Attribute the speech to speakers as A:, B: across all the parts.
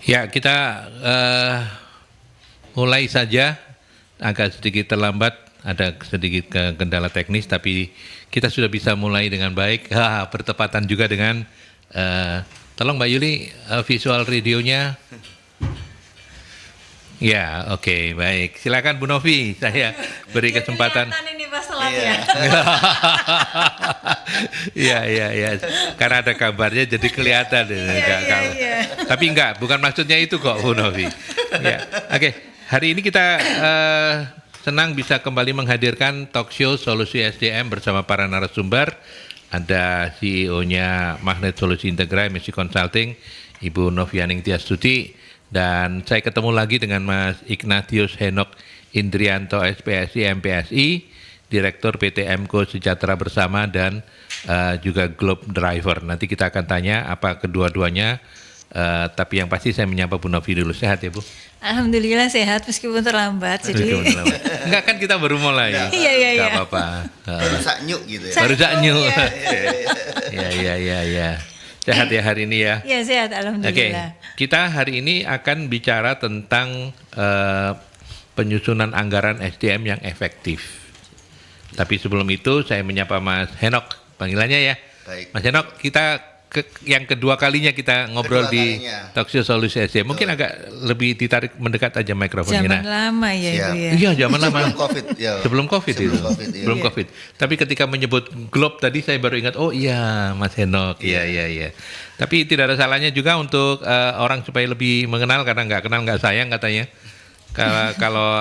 A: Ya, kita mulai saja, agak sedikit terlambat, ada sedikit kendala teknis, tapi kita sudah bisa mulai dengan baik. Bertepatan juga dengan, tolong Mbak Yuli, visual radionya. Ya, oke, baik. Silakan Bu Novi, saya beri kesempatan.
B: Kelihatan ini Mas telatnya.
A: Iya. Karena ada gambarnya jadi kelihatan.
B: Iya.
A: Tapi enggak, bukan maksudnya itu kok Bu Novi. Ya, oke. Hari ini kita senang bisa kembali menghadirkan talk show Solusi SDM bersama para narasumber. Ada CEO-nya Magnet Solusi Integra MSC Consulting, Ibu Novianing Tiastuti. Dan saya ketemu lagi dengan Mas Ignatius Henok Indrianto SPSI MPSI, Direktur PT Emco Sejahtera Bersama dan juga Globe Driver. Nanti kita akan tanya apa kedua-duanya, tapi yang pasti saya menyapa Bu Novi dulu. Sehat ya Bu?
B: Alhamdulillah sehat meskipun terlambat. Jadi
A: enggak, kan kita baru mulai.
B: Iya.
A: Enggak apa-apa.
C: Baru saknyuk gitu ya.
A: Baru saknyuk.
B: Iya.
A: Iya. Sehat ya hari ini ya?
B: Iya sehat, alhamdulillah.
A: Oke, kita hari ini akan bicara tentang penyusunan anggaran SDM yang efektif. Tapi sebelum itu saya menyapa Mas Henok, panggilannya ya.
C: Baik.
A: Mas Henok, kita yang kedua kalinya kita ngobrol di talk show Solusi SDM. Mungkin agak lebih ditarik mendekat aja mikrofonnya.
B: Zaman lama ya itu ya.
A: Iya, zaman lama.
C: Sebelum COVID. Ya.
A: Sebelum COVID itu. Sebelum
B: Iya.
A: COVID. Tapi ketika menyebut Globe tadi saya baru ingat, oh iya Mas Henok. Iya. Tapi tidak ada salahnya juga untuk orang supaya lebih mengenal, karena nggak kenal nggak sayang katanya. Kalau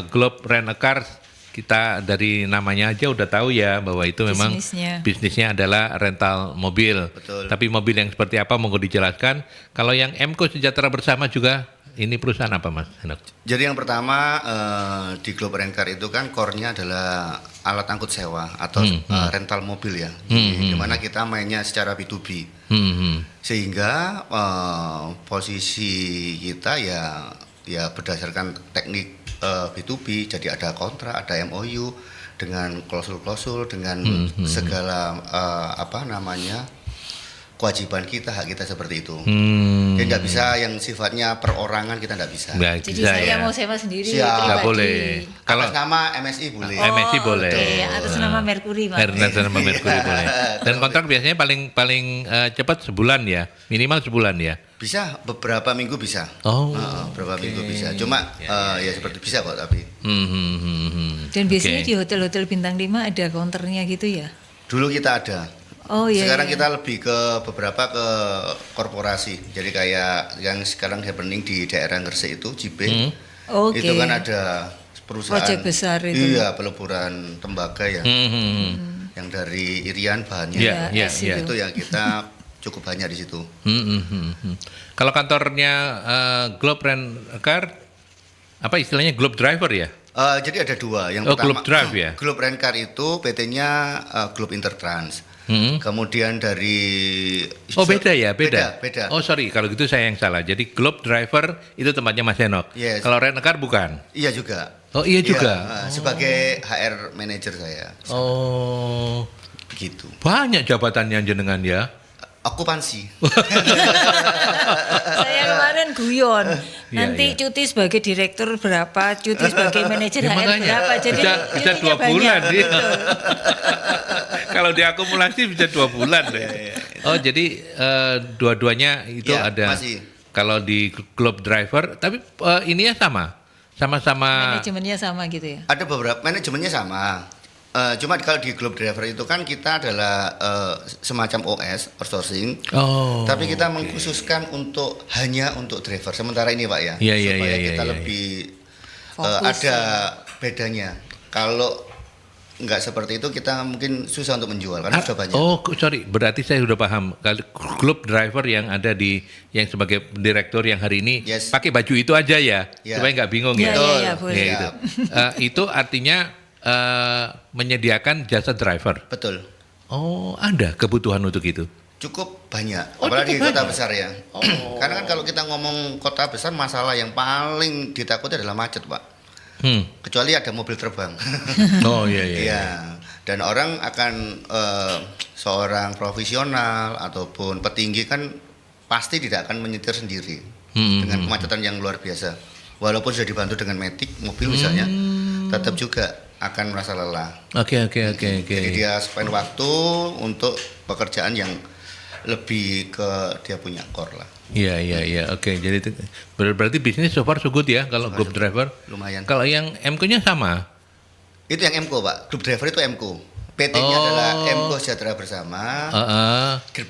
A: Globe Rent a Car, kita dari namanya aja udah tahu ya bahwa itu memang bisnisnya adalah rental mobil.
C: Betul.
A: Tapi mobil yang seperti apa monggo dijelaskan. Kalau yang Emco Sejahtera Bersama juga, ini perusahaan apa Mas Henok?
C: Jadi yang pertama di Globe Rent Car itu kan core-nya adalah alat angkut sewa atau rental mobil ya. Di mana kita mainnya secara B2B. Sehingga posisi kita ya berdasarkan teknik B2B, jadi ada kontrak, ada MOU dengan klausul-klausul, dengan segala kewajiban kita, hak kita seperti itu. Jadi nggak bisa yang sifatnya perorangan, kita nggak bisa.
B: Jadi saya mau sewa sendiri.
C: Siap.
A: Nggak boleh.
C: Kalau nama MSI boleh.
A: MSI boleh.
B: Oke, atas nama Mercury Mas.
A: Atas nama Mercury boleh. Dan kontrak biasanya paling cepat sebulan ya, minimal sebulan ya.
C: Bisa beberapa minggu bisa.
A: Oh,
C: beberapa minggu bisa. Cuma ya seperti bisa kok tapi.
B: Dan biasanya di hotel-hotel bintang 5 ada counternya gitu ya?
C: Dulu kita ada.
B: Oh iya.
C: Sekarang kita lebih ke beberapa ke korporasi. Jadi kayak yang sekarang happening di daerah Gresik itu JB.
B: Oke.
C: Itu kan ada perusahaan.
B: Proyek besar itu.
C: Iya, peleburan tembaga ya. Yang dari Irian bahannya.
A: Iya.
C: Itu yang kita cukup banyak di situ.
A: Kalau kantornya Globe Rent Car, apa istilahnya Globe Driver ya?
C: Jadi ada dua. Yang pertama
A: Globe Drive ya.
C: Globe Rent Car itu PT-nya Globe Intertrans. Kemudian dari
A: Beda ya, beda.
C: Beda.
A: Oh sorry, kalau gitu saya yang salah. Jadi Globe Driver itu tempatnya Mas Henok.
C: Yes.
A: Kalau Rent a Car bukan?
C: Iya juga.
A: Oh iya juga.
C: Sebagai HR manager saya.
A: Oh,
C: Begitu.
A: banyak jabatannya jenengan ya.
C: Okupansi.
B: Saya kemarin guyon. Nanti
A: Iya.
B: cuti sebagai direktur berapa, cuti sebagai manajer
A: Ya,
B: HR
A: makanya.
B: berapa. Jadi
A: bisa 2
B: cutinya
A: bulan
B: banyak.
A: dia.
B: Betul.
A: Kalau diakumulasi bisa 2 bulan deh. Oh jadi dua-duanya itu
C: Ya,
A: ada.
C: masih.
A: Kalau di Globe Driver, tapi ininya sama-sama.
B: Manajemennya sama gitu ya?
C: Ada beberapa manajemennya sama. Cuma kalau di Globe Driver itu kan kita adalah semacam OS outsourcing.
A: Oh.
C: Tapi kita mengkhususkan hanya untuk driver sementara ini Pak ya.
A: Iya,
C: supaya
A: iya,
C: kita
A: iya,
C: lebih
B: Fokus,
C: ada bedanya. Kalau nggak seperti itu kita mungkin susah untuk menjual karena sudah banyak.
A: Oh, sorry, berarti saya sudah paham. Kalau Globe Driver yang ada yang sebagai direktur yang hari ini pakai baju itu aja ya, supaya nggak bingung ya.
B: Iya, boleh.
A: Ya, itu. Itu artinya menyediakan jasa driver.
C: Betul.
A: Oh, ada kebutuhan untuk itu.
C: Cukup banyak,
A: Oh,
C: apalagi di
A: cukup
C: kota
A: banyak.
C: besar ya. Karena kan kalau kita ngomong kota besar, masalah yang paling ditakuti adalah macet, Pak. Kecuali ada mobil terbang.
A: Oh iya.
C: Iya. Dan orang akan seorang profesional ataupun petinggi kan pasti tidak akan menyetir sendiri. dengan kemacetan yang luar biasa. Walaupun sudah dibantu dengan matic mobil misalnya, tetap juga akan merasa lelah.
A: Oke.
C: Jadi dia spend waktu untuk pekerjaan yang lebih ke dia punya core lah.
A: Iya. Oke, jadi itu berarti bisnis so far so good ya kalau group driver.
C: Lumayan.
A: Kalau yang MK-nya sama.
C: Itu yang MCO Pak, group driver itu MCO. PT-nya adalah MCO Sejahtera Bersama.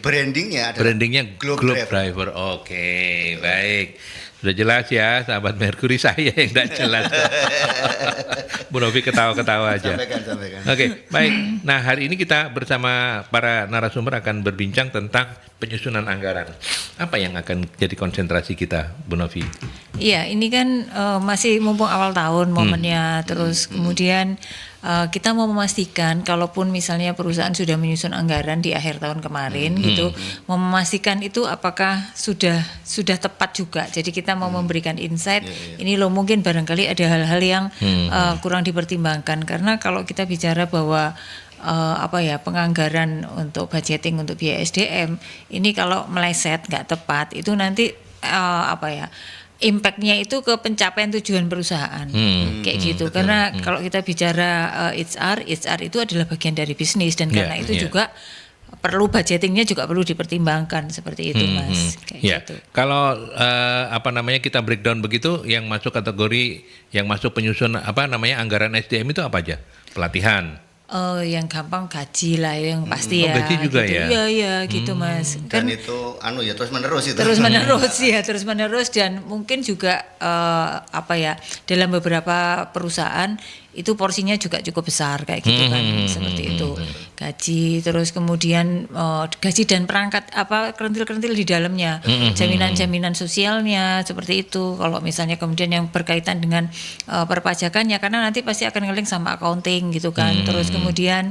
C: Brandingnya adalah
A: Brandingnya Globe Driver. Oke, baik. Sudah jelas ya, sahabat Mercury, saya yang tidak jelas. Bu Novi ketawa-ketawa aja.
C: Sampaikan.
A: Oke, baik. Nah, hari ini kita bersama para narasumber akan berbincang tentang penyusunan anggaran. Apa yang akan jadi konsentrasi kita, Bu Novi?
B: Iya, ini kan masih mumpung awal tahun momennya, terus kemudian kita mau memastikan kalaupun misalnya perusahaan sudah menyusun anggaran di akhir tahun kemarin gitu, mau memastikan itu apakah sudah tepat juga. Jadi kita mau memberikan insight, ini loh mungkin barangkali ada hal-hal yang kurang dipertimbangkan, karena kalau kita bicara bahwa penganggaran untuk budgeting untuk biaya SDM ini kalau meleset nggak tepat itu nanti impact-nya itu ke pencapaian tujuan perusahaan kayak gitu.
C: Betul.
B: Karena kalau kita bicara HR itu adalah bagian dari bisnis, dan karena itu juga perlu budgetingnya juga perlu dipertimbangkan seperti itu, Mas. Kayak gitu.
A: Kalau kita breakdown begitu, yang masuk kategori yang masuk penyusun anggaran SDM itu apa aja? Pelatihan.
B: Yang gampang gaji lah yang pasti ya.
A: Gaji juga
B: gitu.
A: ya.
B: Iya gitu, Mas.
C: Dan itu terus menerus itu.
B: Terus menerus dan mungkin juga dalam beberapa perusahaan itu porsinya juga cukup besar kayak gitu kan, seperti itu. Gaji, terus kemudian gaji dan perangkat kerentil-kerentil di dalamnya, jaminan-jaminan sosialnya seperti itu. Kalau misalnya kemudian yang berkaitan dengan perpajakannya, karena nanti pasti akan nge-link sama accounting gitu kan. Terus kemudian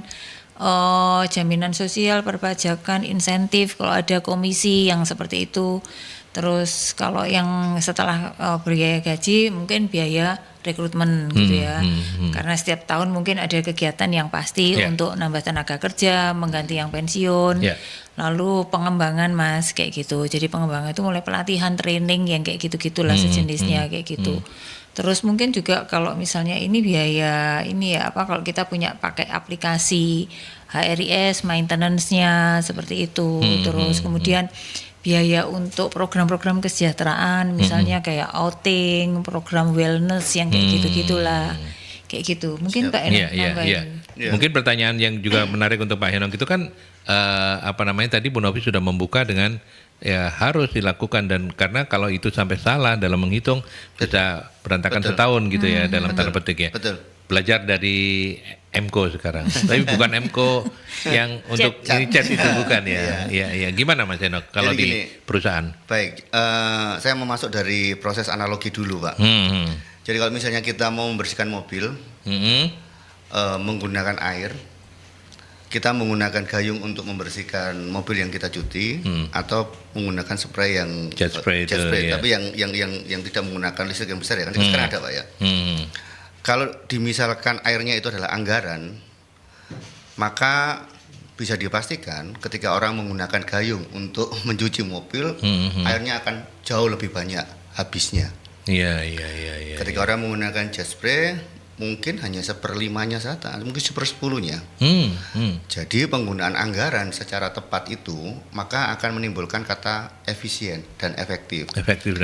B: jaminan sosial, perpajakan, insentif kalau ada komisi yang seperti itu. Terus kalau yang setelah biaya gaji mungkin biaya rekrutmen gitu ya. Karena setiap tahun mungkin ada kegiatan yang pasti untuk nambah tenaga kerja, mengganti yang pensiun. Lalu pengembangan, Mas, kayak gitu. Jadi pengembangan itu mulai pelatihan, training yang kayak gitu-gitulah sejenisnya kayak gitu. Terus mungkin juga kalau misalnya ini biaya kalau kita punya pakai aplikasi HRIS, maintenance-nya seperti itu. Terus kemudian biaya untuk program-program kesejahteraan, misalnya kayak outing, program wellness yang kayak gitu-gitulah. Kayak gitu. Mungkin Pak Henok nambahin.
A: Mungkin pertanyaan yang juga menarik untuk Pak Henok itu kan tadi Bu Novi sudah membuka dengan harus dilakukan, dan karena kalau itu sampai salah dalam menghitung bisa berantakan setahun gitu ya dalam tanda petik ya.
C: Betul.
A: Belajar dari MCO sekarang, tapi bukan MCO yang untuk ini chat itu bukan ya. Iya. Gimana Mas Henok kalau di perusahaan?
C: Baik, saya mau masuk dari proses analogi dulu, Pak. Jadi kalau misalnya kita mau membersihkan mobil, menggunakan air, kita menggunakan gayung untuk membersihkan mobil yang kita cuci, atau menggunakan spray yang
A: jet spray,
C: tapi yang tidak menggunakan listrik yang besar ya kan sekarang ada, Pak ya. Kalau dimisalkan airnya itu adalah anggaran, maka bisa dipastikan ketika orang menggunakan gayung untuk mencuci mobil, airnya akan jauh lebih banyak habisnya.
A: Iya.
C: Ketika orang menggunakan jet spray, mungkin hanya 1/5-nya saja, mungkin 1/10-nya. Jadi penggunaan anggaran secara tepat itu maka akan menimbulkan kata efisien dan efektif.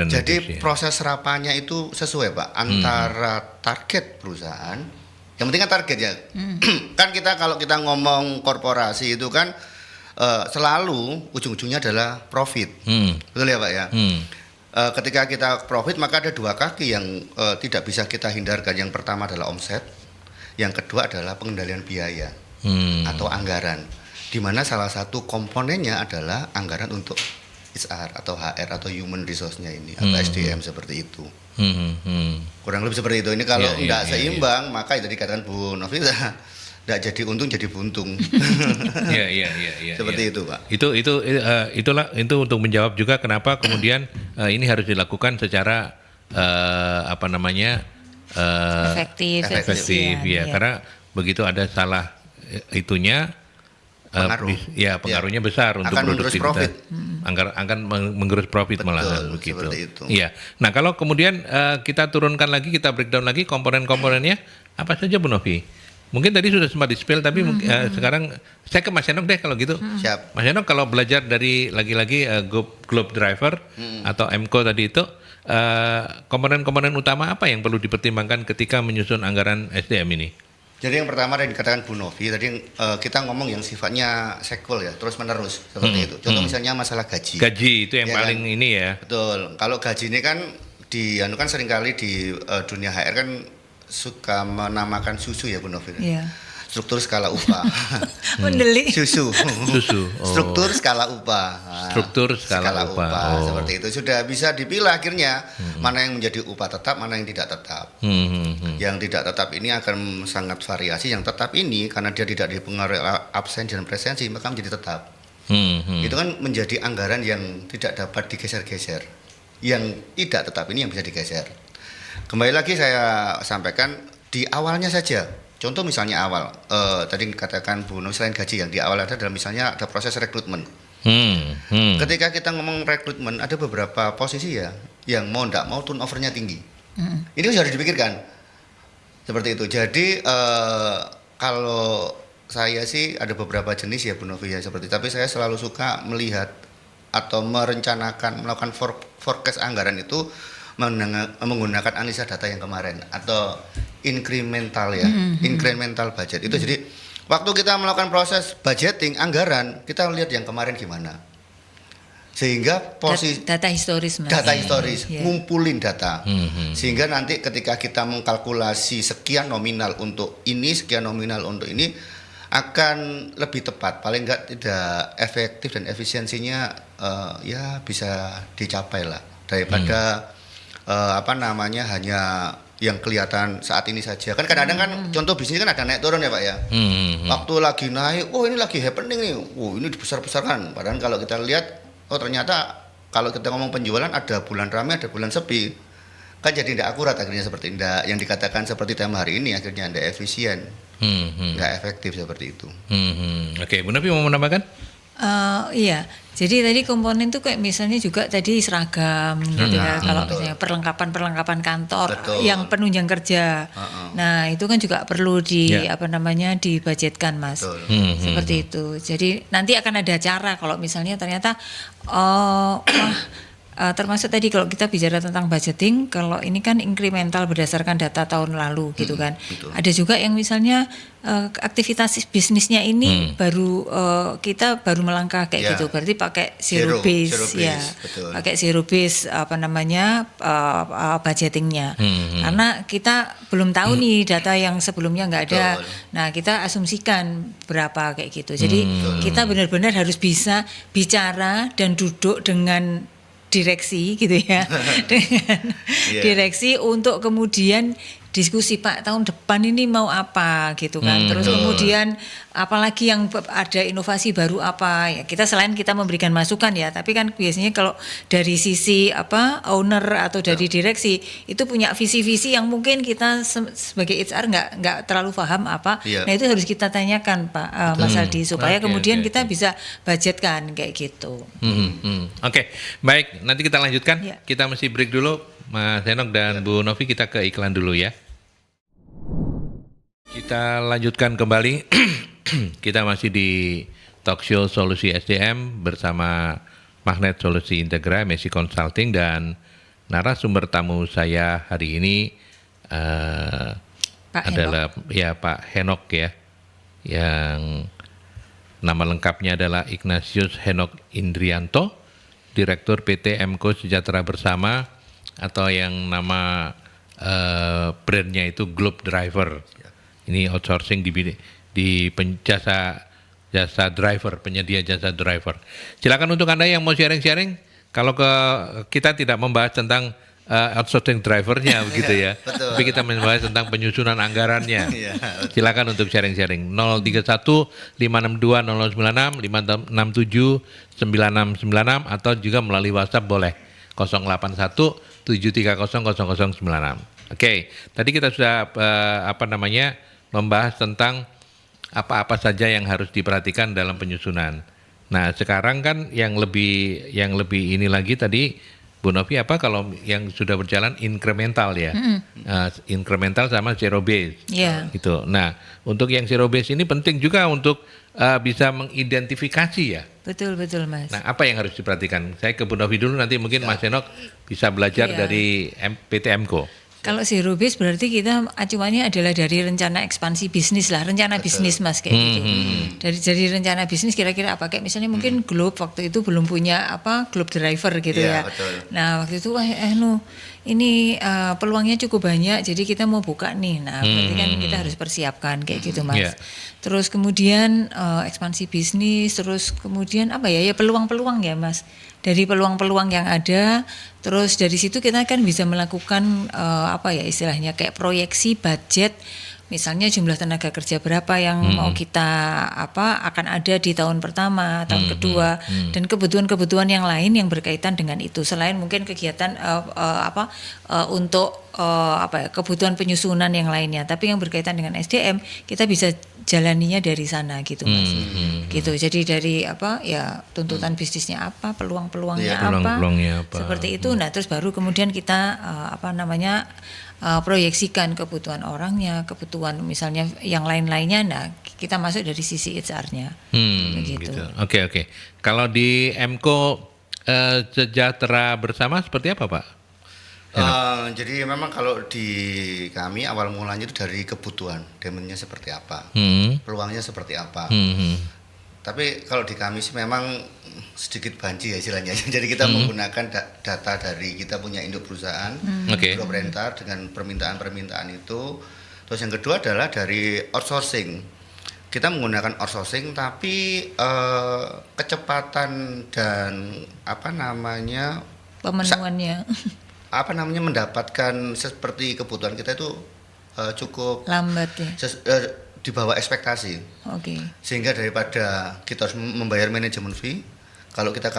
C: Jadi proses serapannya itu sesuai, Pak, antara target perusahaan. Yang penting kan target ya. Kan kalau kita ngomong korporasi itu kan selalu ujung-ujungnya adalah profit. Betul ya, Pak ya? Ketika kita profit maka ada dua kaki yang tidak bisa kita hindarkan. Yang pertama adalah omset, yang kedua adalah pengendalian biaya atau anggaran, di mana salah satu komponennya adalah anggaran untuk HR atau HR atau human resource-nya ini atau SDM seperti itu. Kurang lebih seperti itu. Ini kalau tidak seimbang maka itu dikatakan Bu Novi tidak jadi untung jadi buntung.
A: Iya.
C: Seperti itu, Pak.
A: Itu untuk menjawab juga kenapa kemudian ini harus dilakukan secara
B: efektif
A: ya. Karena begitu ada salah itunya pengaruhnya besar untuk
C: akan
A: produktivitas. akan menggerus profit
C: Betul,
A: malahan begitu.
C: seperti itu.
A: Iya. Nah, kalau kemudian kita turunkan lagi, kita breakdown lagi komponen-komponennya apa saja Bu Novi? Mungkin tadi sudah sempat di-spill tapi sekarang saya ke Mas Henok deh kalau gitu.
C: Siap.
A: Mas Henok kalau belajar dari lagi-lagi Globe Driver atau MCO tadi itu komponen-komponen utama apa yang perlu dipertimbangkan ketika menyusun anggaran SDM ini?
C: Jadi yang pertama yang dikatakan Bu Novi tadi kita ngomong yang sifatnya sekul ya, terus menerus seperti itu. Contoh misalnya masalah gaji.
A: Gaji itu yang
C: Ya
A: paling
C: kan?
A: ini ya.
C: Betul. Kalau gaji ini kan kan seringkali di dunia HR kan suka menamakan susu ya Bu Novi.
B: Iya.
C: Struktur skala upah.
B: Mendelik.
C: Susu.
A: Susu. Oh.
C: Struktur skala upah. Nah,
A: Struktur skala upah. Oh.
C: Seperti itu sudah bisa dipilih akhirnya mana yang menjadi upah tetap, mana yang tidak tetap. Yang tidak tetap ini akan sangat variasi. Yang tetap ini karena dia tidak dipengaruhi absen dan presensi maka menjadi tetap. Itu kan menjadi anggaran yang tidak dapat digeser-geser. Yang tidak tetap ini yang bisa digeser. Kembali lagi saya sampaikan di awalnya saja. Contoh misalnya awal, tadi katakan Bu Novi selain gaji yang di awal ada dalam misalnya ada proses rekrutmen. Ketika kita ngomong rekrutmen ada beberapa posisi ya yang mau tidak mau turnovernya tinggi. Ini harus dipikirkan seperti itu. Jadi kalau saya sih ada beberapa jenis ya Bu Novi ya seperti. Tapi saya selalu suka melihat atau merencanakan melakukan forecast anggaran itu menggunakan analisa data yang kemarin atau incremental ya, incremental budget itu. Jadi waktu kita melakukan proses budgeting anggaran kita lihat yang kemarin gimana, sehingga posisi
B: Data historis Mas.
C: data historis,
B: Iya.
C: ngumpulin data, sehingga nanti ketika kita mengkalkulasi sekian nominal untuk ini, sekian nominal untuk ini akan lebih tepat, paling enggak tidak efektif dan efisiensinya ya bisa dicapai lah daripada hanya yang kelihatan saat ini saja. Kan kadang-kadang kan contoh bisnis kan ada naik turun ya Pak ya. Waktu lagi naik, oh ini lagi happening nih, ini dibesar-besarkan. Padahal kalau kita lihat, oh ternyata kalau kita ngomong penjualan ada bulan ramai, ada bulan sepi. Kan jadi tidak akurat akhirnya seperti yang dikatakan seperti tema hari ini akhirnya tidak efisien, nggak efektif seperti itu.
A: Oke, Bu Novi mau menambahkan?
B: Iya, jadi tadi komponen tuh kayak misalnya juga tadi seragam gitu ya. Kalau
C: betul.
B: misalnya perlengkapan kantor
C: Betul.
B: yang penunjang kerja, nah itu kan juga perlu
A: Ya.
B: dibudgetkan Mas,
C: Betul.
B: seperti itu. Jadi nanti akan ada cara kalau misalnya ternyata termasuk tadi kalau kita bicara tentang budgeting, kalau ini kan incremental berdasarkan data tahun lalu gitu kan.
C: betul.
B: Ada juga yang misalnya aktivitas bisnisnya ini baru kita baru melangkah kayak
C: Ya.
B: gitu. Berarti pakai
C: Zero
B: zero base
C: base,
B: ya.
C: betul.
B: Pakai zero base budgetingnya. Karena kita belum tahu nih data yang sebelumnya nggak ada.
C: Betul.
B: Nah, kita asumsikan berapa kayak gitu. Jadi kita benar-benar harus bisa bicara dan duduk dengan direksi gitu ya, dengan
C: Iya.
B: direksi untuk kemudian diskusi Pak tahun depan ini mau apa gitu kan. Terus
C: betul.
B: kemudian apalagi yang ada inovasi baru apa ya, kita selain kita memberikan masukan ya, tapi kan biasanya kalau dari sisi owner atau dari direksi itu punya visi-visi yang mungkin kita sebagai HR nggak terlalu paham apa.
C: Iya.
B: Nah itu harus kita tanyakan Pak Mas Aldi supaya
A: Oke,
B: kemudian
A: oke,
B: kita bisa budgetkan kayak gitu.
A: Oke, baik. Nanti kita lanjutkan.
B: Ya.
A: Kita mesti break dulu, Mas Henok dan Bu Novi. Kita ke iklan dulu ya. Kita lanjutkan kembali. Kita masih di talk show Solusi SDM bersama Magnet Solusi Integra, MSI Consulting, dan narasumber tamu saya hari ini
B: Pak
A: adalah ya Pak Henok ya, yang nama lengkapnya adalah Ignatius Henok Indrianto, Direktur PT MCO Sejahtera Bersama, atau yang nama brandnya itu Globe Driver. Ini outsourcing di jasa driver, penyedia jasa driver. Silakan untuk Anda yang mau sharing-sharing. Kalau kita tidak membahas tentang outsourcing drivernya begitu ya.
C: Betul.
A: Tapi kita membahas tentang penyusunan anggarannya.
C: Iya, betul.
A: Silakan untuk sharing-sharing. 031 562 0096 567 9696 atau juga melalui WhatsApp boleh 081 730 0096. Oke, tadi kita sudah membahas tentang apa-apa saja yang harus diperhatikan dalam penyusunan. Nah, sekarang kan yang lebih ini lagi tadi Bu Novi apa kalau yang sudah berjalan incremental ya. Incremental sama zero base.
B: Iya.
A: Gitu. Nah, untuk yang zero base ini penting juga untuk bisa mengidentifikasi ya.
B: Betul Mas.
A: Nah, apa yang harus diperhatikan? Saya ke Bu Novi dulu, nanti mungkin Mas Enok bisa belajar
B: Iya.
A: dari PT MCO.
B: Kalau zero base berarti kita acuannya adalah dari rencana ekspansi bisnis lah, rencana bisnis Mas kayak gitu. Dari rencana bisnis kira-kira apa, kayak misalnya mungkin Globe waktu itu belum punya Globe Driver gitu
C: Iya,
B: ya.
C: betul.
B: Nah waktu itu ini peluangnya cukup banyak, jadi kita mau buka nih. Nah berarti kan kita harus persiapkan kayak gitu Mas.
A: Iya.
B: Terus kemudian ekspansi bisnis, terus kemudian ya peluang-peluang ya Mas. Dari peluang-peluang yang ada, terus dari situ kita kan bisa melakukan istilahnya kayak proyeksi budget, misalnya jumlah tenaga kerja berapa yang mau kita akan ada di tahun pertama, tahun kedua, dan kebutuhan-kebutuhan yang lain yang berkaitan dengan itu, selain mungkin kegiatan untuk kebutuhan penyusunan yang lainnya, tapi yang berkaitan dengan SDM kita bisa jalaninya dari sana gitu Mas. Gitu. Jadi dari tuntutan bisnisnya apa, peluang-peluangnya
A: Peluang-peluangnya apa.
B: seperti itu. Nah, terus baru kemudian kita proyeksikan kebutuhan orangnya, kebutuhan misalnya yang lain-lainnya. Nah, kita masuk dari sisi HR-nya. Begitu.
A: Gitu. Oke. Kalau di MCO sejahtera bersama seperti apa, Pak?
C: Jadi memang kalau di kami awal mulanya itu dari kebutuhan, demandnya seperti apa, peluangnya seperti apa. Tapi kalau di kami sih memang sedikit banci ya istilahnya. Jadi kita menggunakan data dari kita punya induk perusahaan, Globe Rentar dengan permintaan-permintaan itu. Terus yang kedua adalah dari outsourcing. Kita menggunakan outsourcing, tapi kecepatan dan
B: Pemenuhannya
C: mendapatkan seperti kebutuhan kita itu cukup
B: lambat ya.
C: Di bawah ekspektasi.
B: Oke.
C: Sehingga daripada kita harus membayar manajemen fee, kalau kita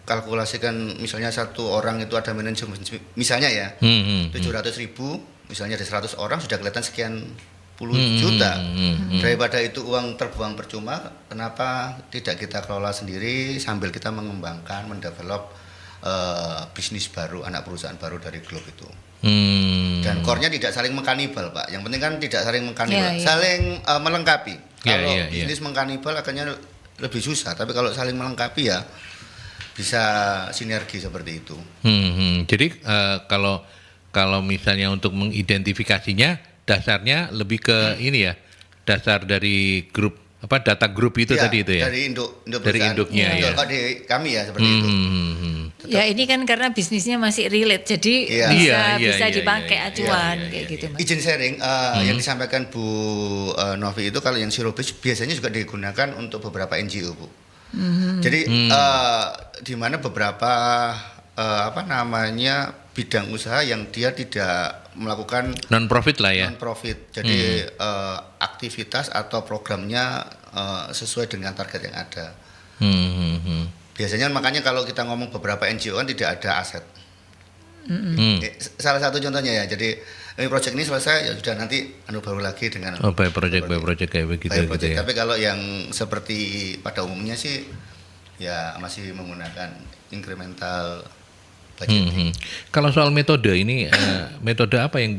C: kalkulasikan misalnya satu orang itu ada manajemen misalnya ya 700.000, misalnya ada 100 orang sudah kelihatan sekian puluh juta. Daripada itu uang terbuang percuma, kenapa tidak kita kelola sendiri sambil kita mengembangkan, mendevelop bisnis baru, anak perusahaan baru dari Globe itu. Dan core-nya tidak saling mengkanibal, Pak. Yang penting kan tidak saling mengkanibal, saling melengkapi. Kalau bisnis mengkanibal akhirnya lebih susah, tapi kalau saling melengkapi ya bisa sinergi seperti itu.
A: Jadi kalau misalnya untuk mengidentifikasinya, dasarnya lebih ke ini ya, dasar dari grup data grup itu tadi itu ya.
C: Dari induk
A: dari induknya ya.
C: Kalau di kami ya seperti itu.
B: Ya ini kan karena bisnisnya masih relate, jadi bisa dipakai acuan kayak gitu Mas.
C: Izin sharing yang disampaikan Bu Novi itu, kalau yang zero base biasanya juga digunakan untuk beberapa NGO, Bu. Jadi di mana beberapa bidang usaha yang dia tidak melakukan
A: non profit lah ya.
C: Non profit. Jadi aktivitas atau programnya sesuai dengan target yang ada. Biasanya makanya kalau kita ngomong beberapa NGO kan tidak ada aset. Salah satu contohnya ya. Jadi proyek ini selesai ya sudah, nanti baru lagi dengan
A: by project kayak begitu gitu ya.
C: Tapi kalau yang seperti pada umumnya sih ya masih menggunakan incremental budgeting.
A: Kalau soal metode ini metode apa yang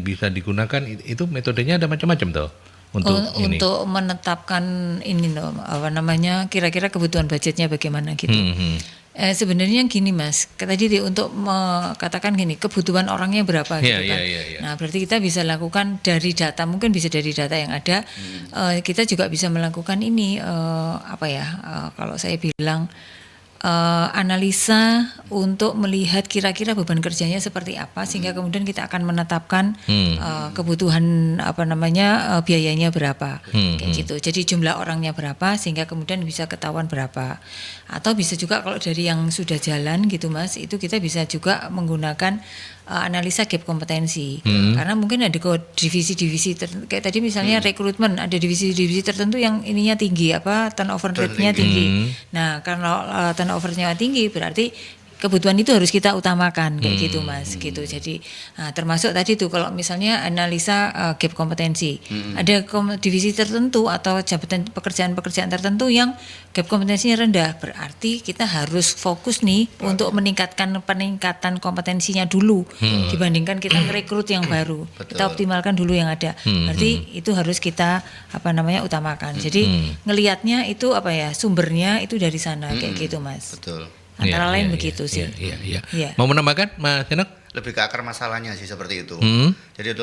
A: bisa digunakan, itu metodenya ada macam-macam toh untuk
B: menetapkan ini kira-kira kebutuhan budgetnya bagaimana gitu. Sebenarnya gini Mas, tadi untuk katakan gini, kebutuhan orangnya berapa gitu kan. Nah, berarti kita bisa lakukan dari data, mungkin bisa dari data yang ada. Kita juga bisa melakukan ini kalau saya bilang analisa untuk melihat kira-kira beban kerjanya seperti apa, sehingga kemudian kita akan menetapkan kebutuhan biayanya berapa kayak gitu. Jadi jumlah orangnya berapa, sehingga kemudian bisa ketahuan berapa. Atau bisa juga kalau dari yang sudah jalan gitu Mas, itu kita bisa juga menggunakan analisa gap kompetensi. Karena mungkin ada divisi-divisi kayak tadi misalnya rekrutmen, ada divisi-divisi tertentu yang ininya tinggi, turnover rate-nya tinggi. Nah, kalau turnover-nya tinggi berarti kebutuhan itu harus kita utamakan kayak gitu Mas gitu. Jadi termasuk tadi tuh kalau misalnya analisa gap kompetensi, ada divisi tertentu atau jabatan pekerjaan tertentu yang gap kompetensinya rendah, berarti kita harus fokus nih untuk peningkatan kompetensinya dulu dibandingkan kita merekrut yang baru.
C: Betul.
B: Kita optimalkan dulu yang ada. Berarti itu harus kita utamakan. Jadi ngelihatnya itu sumbernya itu dari sana kayak gitu Mas.
C: Betul.
B: Antara
A: Iya,
B: lain
A: iya,
B: begitu
A: iya,
B: sih.
A: Iya.
B: Iya.
A: Mau menambahkan Mas Enok?
C: Lebih ke akar masalahnya sih seperti itu. Jadi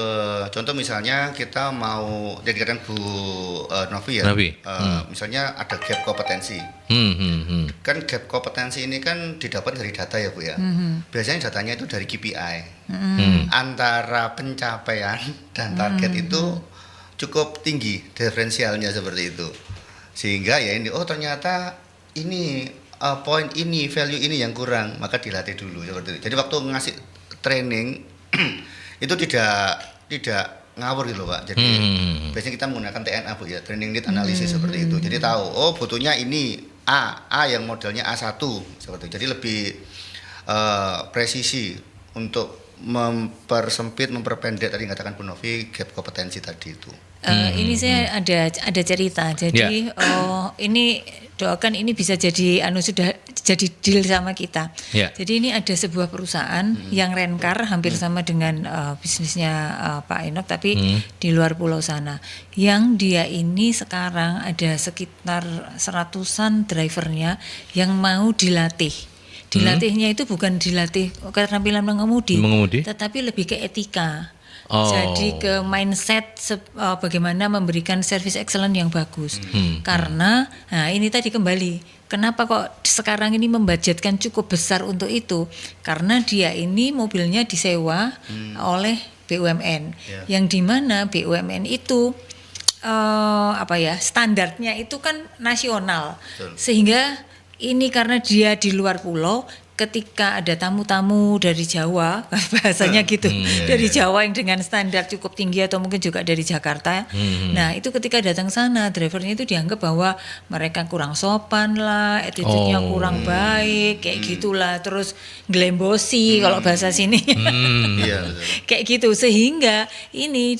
C: contoh misalnya kita mau jadikan Bu Novi ya.
A: Novi.
C: Misalnya ada gap kompetensi. Kan gap kompetensi ini kan didapat dari data ya Bu ya. Biasanya datanya itu dari KPI. Antara pencapaian dan target itu cukup tinggi diferensialnya seperti itu. Sehingga ya ini ternyata ini poin ini, value ini yang kurang, maka dilatih dulu seperti itu. Jadi waktu ngasih training itu tidak ngawur gitu loh Pak. Jadi biasanya kita menggunakan TNA Bu ya, training need analysis seperti itu. Jadi tahu butuhnya ini A yang modelnya A1 seperti itu. Jadi lebih presisi untuk memperpendek tadi katakan Bu Novi gap kompetensi tadi itu.
B: Ini saya ada cerita. Jadi ini doakan ini bisa jadi sudah jadi deal sama kita.
A: Ya.
B: Jadi ini ada sebuah perusahaan yang rencar hampir sama dengan bisnisnya Pak Enok tapi di luar pulau sana. Yang dia ini sekarang ada sekitar 100-an drivernya yang mau dilatih. Dilatihnya itu bukan dilatih keterampilan mengemudi, tetapi lebih ke etika. Jadi ke mindset bagaimana memberikan service excellent yang bagus. Karena ini tadi kembali, kenapa kok sekarang ini membudgetkan cukup besar untuk itu? Karena dia ini mobilnya disewa oleh BUMN, yang dimana BUMN itu standarnya itu kan nasional.
C: Betul.
B: Sehingga ini karena dia di luar pulau, ketika ada tamu-tamu dari Jawa, bahasanya gitu, dari Jawa yang dengan standar cukup tinggi atau mungkin juga dari Jakarta. Nah itu ketika datang sana, drivernya itu dianggap bahwa mereka kurang sopan lah, attitude-nya kurang baik, kayak gitulah. Terus glembosi kalau bahasa sini,
C: Iya betul.
B: kayak gitu. Sehingga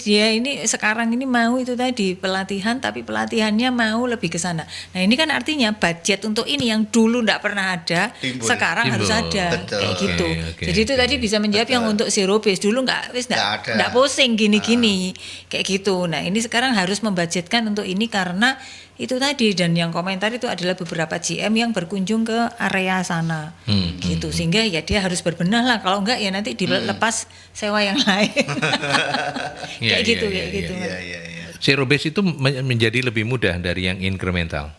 B: dia ini sekarang ini mau itu tadi pelatihan, tapi pelatihannya mau lebih ke sana. Nah ini kan artinya budget untuk ini yang dulu tidak pernah ada,
C: Timbul.
B: sekarang harus ada.
C: Betul.
B: Kayak gitu.
A: Oke,
B: Jadi itu tadi bisa menjawab yang untuk zero base dulu
C: Nggak ada.
B: nggak pusing gini-gini kayak gitu. Nah ini sekarang harus membudgetkan untuk ini karena itu tadi, dan yang komentar itu adalah beberapa GM yang berkunjung ke area sana gitu, sehingga ya dia harus berbenah lah, kalau enggak ya nanti dilepas sewa yang lain. Kayak gitu.
C: Iya.
A: Zero base itu menjadi lebih mudah dari yang incremental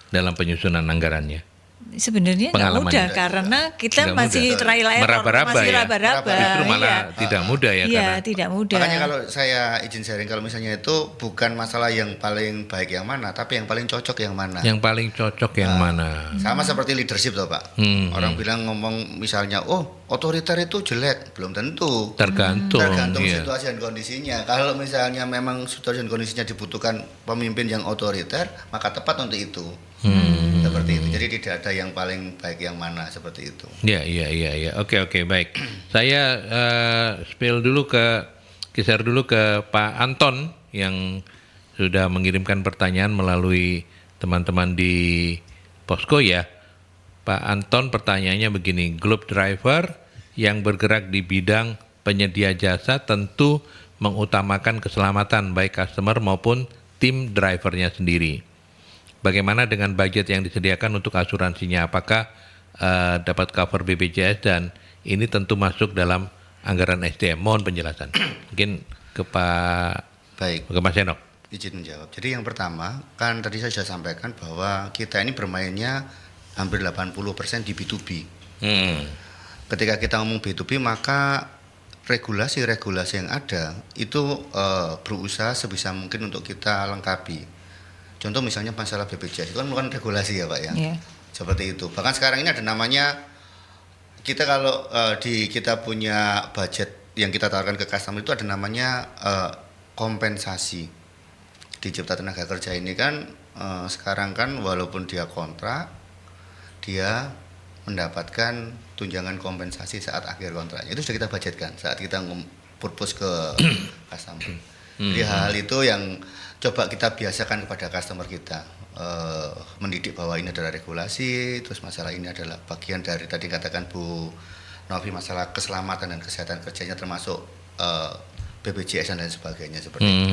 A: dalam penyusunan anggarannya.
B: Sebenarnya nggak
A: Pengalaman
B: mudah
A: juga.
B: karena kita
A: Nggak
B: masih
A: mudah.
B: trial error,
A: Meraba-raba
B: masih
A: ya.
B: raba-raba.
A: Justru malah
B: Iya.
A: tidak mudah ya,
B: Iya,
A: karena
B: tidak mudah.
C: Makanya kalau saya izin sharing, kalau misalnya itu bukan masalah yang paling baik yang mana, tapi yang paling cocok yang mana.
A: yang paling cocok yang mana.
C: Sama seperti leadership toh Pak. Orang bilang ngomong misalnya, otoriter itu jelek, belum tentu.
A: Tergantung. Iya.
C: Situasi dan kondisinya. Kalau misalnya memang situasi dan kondisinya dibutuhkan pemimpin yang otoriter, maka tepat untuk itu. Seperti itu. Jadi tidak ada yang paling baik yang mana, seperti itu.
A: Iya. Oke, baik. Saya geser dulu ke Pak Anton yang sudah mengirimkan pertanyaan melalui teman-teman di Posko ya. Pak Anton pertanyaannya begini, Globe Driver yang bergerak di bidang penyedia jasa tentu mengutamakan keselamatan baik customer maupun tim drivernya sendiri. Bagaimana dengan budget yang disediakan untuk asuransinya? Apakah dapat cover BPJS dan ini tentu masuk dalam anggaran SDM? Mohon penjelasan. Mungkin ke Mas Enok.
C: Izin menjawab. Jadi yang pertama, kan tadi saya sudah sampaikan bahwa kita ini bermainnya hampir 80% di B2B. Ketika kita ngomong B2B, maka regulasi-regulasi yang ada itu berusaha sebisa mungkin untuk kita lengkapi. Contoh misalnya masalah BPJS itu kan bukan regulasi ya Pak ya.
B: Yeah.
C: Seperti itu. Bahkan sekarang ini ada namanya, kita kalau kita punya budget yang kita tawarkan ke customer itu ada namanya kompensasi. Di Cipta Tenaga Kerja ini kan sekarang kan walaupun dia kontrak, dia mendapatkan tunjangan kompensasi saat akhir kontraknya. Itu sudah kita budgetkan saat kita purpose ke customer. Jadi hal itu yang coba kita biasakan kepada customer kita, mendidik bahwa ini adalah regulasi, terus masalah ini adalah bagian dari tadi katakan Bu Novi, masalah keselamatan dan kesehatan kerjanya termasuk BPJS dan lain sebagainya seperti itu.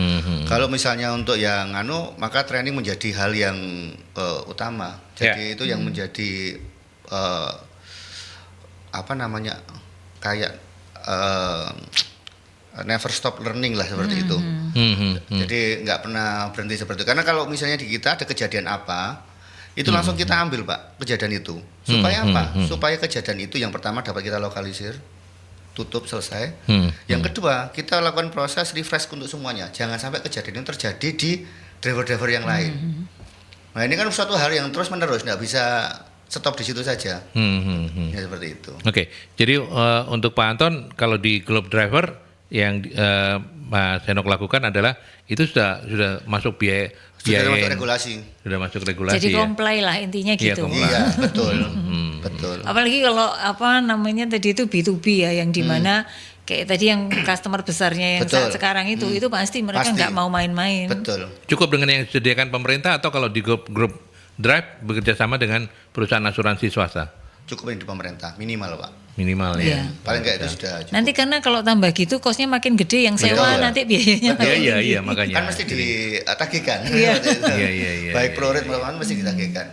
C: Kalau misalnya untuk yang maka training menjadi hal yang utama. Jadi itu yang menjadi kayak never stop learning lah seperti itu. Jadi nggak pernah berhenti seperti itu. Karena kalau misalnya di kita ada kejadian apa, itu langsung kita ambil Pak kejadian itu. Supaya apa? Supaya kejadian itu yang pertama dapat kita lokalisir, tutup, selesai. Yang kedua, kita lakukan proses refresh untuk semuanya. Jangan sampai kejadian itu terjadi di driver-driver yang lain. Nah ini kan suatu hal yang terus menerus, nggak bisa stop di situ saja. Ya seperti itu.
A: Oke, jadi untuk Pak Anton, kalau di Globe Driver yang Mas Henok lakukan adalah itu sudah masuk biaya
C: Sudah masuk regulasi.
A: Sudah masuk regulasi.
B: Jadi
A: ya?
B: comply lah intinya
A: Iya,
B: gitu.
A: comply.
C: Iya betul, betul.
B: Apalagi kalau tadi itu B2B ya, yang dimana kayak tadi yang customer besarnya yang
C: Betul.
B: saat sekarang itu pasti mereka
C: Pasti.
B: nggak mau main-main.
C: Betul.
A: Cukup dengan yang disediakan pemerintah atau kalau di grup Drive bekerja sama dengan perusahaan asuransi swasta?
C: Cukup yang di pemerintah minimal Pak.
A: Minimal
B: Iya.
A: ya.
C: Paling nggak itu sudah cukup.
B: Nanti karena kalau tambah gitu kosnya makin gede, yang sewa
C: Betul.
B: nanti biayanya
C: Betul.
B: makin tinggi.
A: Iya makanya.
C: Kan mesti ditagihkan.
B: Iya.
A: Iya.
C: Baik pro rate maupun mesti ditagihkan.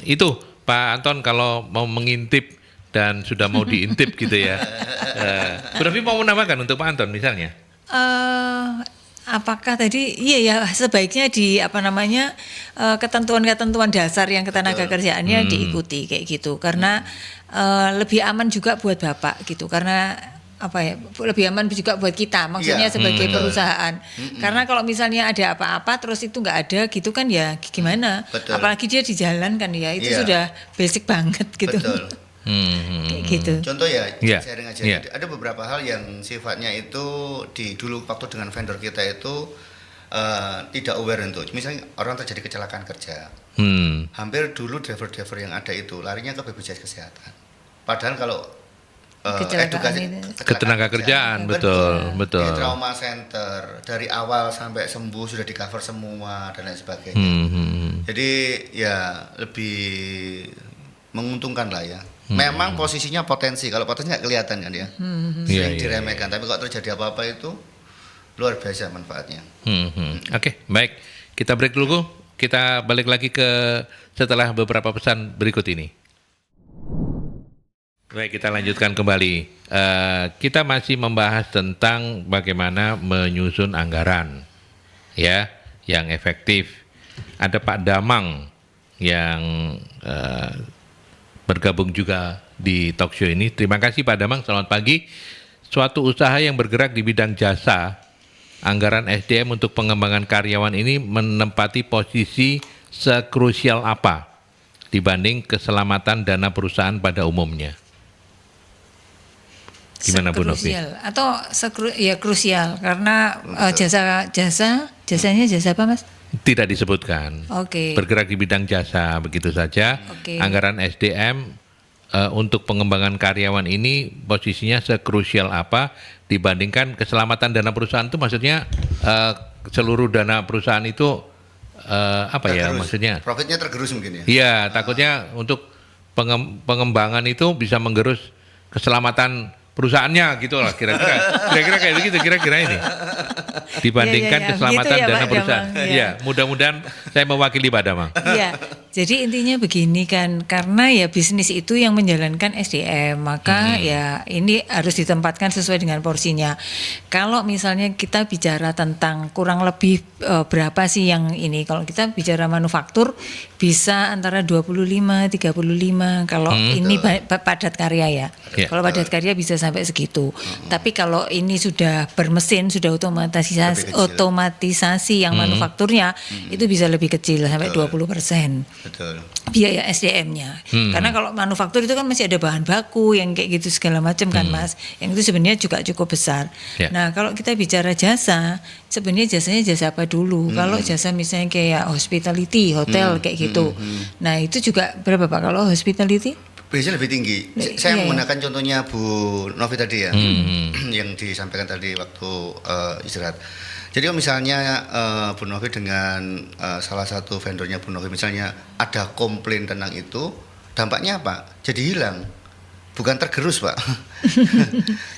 A: Itu Pak Anton kalau mau mengintip dan sudah mau diintip gitu ya. Bu Novi mau menambahkan untuk Pak Anton misalnya?
B: Apakah tadi ya sebaiknya di ketentuan-ketentuan dasar yang ketenaga kerjaannya diikuti kayak gitu, karena lebih aman juga buat Bapak gitu, karena lebih aman juga buat kita maksudnya
C: Iya,
B: sebagai
C: betul.
B: perusahaan. Karena kalau misalnya ada apa-apa terus itu nggak ada gitu kan ya gimana,
C: Betul.
B: apalagi dia di jalan kan ya itu
C: Iya.
B: sudah basic banget gitu.
C: Betul.
B: Kayak gitu.
C: Contoh ya,
A: Iya.
C: sharing aja.
A: Iya.
C: Ada beberapa hal yang sifatnya itu dulu waktu dengan vendor kita itu tidak aware untuk. Misalnya orang terjadi kecelakaan kerja. Hampir dulu driver-driver yang ada itu larinya ke BPJS Kesehatan. Padahal kalau
B: Kecelakaan
C: edukasi
B: itu.
A: Ketenaga kerjaan, betul.
C: Di trauma center dari awal sampai sembuh sudah di cover semua dan lain sebagainya. Jadi ya lebih menguntungkan lah ya. Memang posisinya potensi, kalau potensi nggak kelihatan kan ya, sering
A: Iya.
C: diremehkan. Tapi kalau terjadi apa-apa itu luar biasa manfaatnya.
A: Oke, baik. Kita break dulu. Kita balik lagi setelah beberapa pesan berikut ini. Baik, kita lanjutkan kembali. Kita masih membahas tentang bagaimana menyusun anggaran, ya, yang efektif. Ada Pak Damang yang bergabung juga di talk show ini. Terima kasih Pak Damang, selamat pagi. Suatu usaha yang bergerak di bidang jasa, anggaran SDM untuk pengembangan karyawan ini menempati posisi sekrusial apa dibanding keselamatan dana perusahaan pada umumnya? Gimana Bu Novi?
B: Krusial karena jasanya jasa apa Mas?
A: Tidak disebutkan.
B: Oke.
A: Bergerak di bidang jasa begitu saja.
B: Oke.
A: Anggaran SDM untuk pengembangan karyawan ini posisinya sekrusial apa dibandingkan keselamatan dana perusahaan itu, maksudnya seluruh dana perusahaan itu
C: Tergerus.
A: maksudnya?
C: Profitnya tergerus mungkin ya.
A: Iya, takutnya untuk pengembangan itu bisa menggerus keselamatan perusahaannya gitu lah, kira-kira kayak begitu kira-kira ini dibandingkan
B: Iya,
A: keselamatan
B: gitu ya,
A: dana
B: Pak
A: perusahaan.
B: Damang, ya.
A: Iya, mudah-mudahan saya mewakili Pak Damang.
B: Iya, jadi intinya begini kan, karena ya bisnis itu yang menjalankan SDM, maka ya ini harus ditempatkan sesuai dengan porsinya. Kalau misalnya kita bicara tentang kurang lebih berapa sih yang ini, kalau kita bicara manufaktur bisa antara 25, 35, kalau ini padat karya ya.
A: Iya.
B: Kalau padat karya bisa sampai segitu. Tapi kalau ini sudah bermesin, sudah otomatisasi yang manufakturnya, itu bisa lebih kecil sampai 20%
C: Betul.
B: biaya SDM-nya. Karena kalau manufaktur itu kan masih ada bahan baku yang kayak gitu segala macam kan Mas. Yang itu sebenarnya juga cukup besar.
A: Ya.
B: Nah, kalau kita bicara jasa, sebenarnya jasanya jasa apa dulu? Kalau jasa misalnya kayak hospitality, hotel kayak gitu. Nah, itu juga berapa Pak kalau hospitality?
C: biasanya lebih tinggi. Saya
B: Iya,
C: menggunakan contohnya Bu Novi tadi ya, yang disampaikan tadi waktu istirahat. Jadi kalau misalnya Bu Novi dengan salah satu vendornya Bu Novi misalnya ada komplain tentang itu, dampaknya apa? Jadi hilang, bukan tergerus Pak.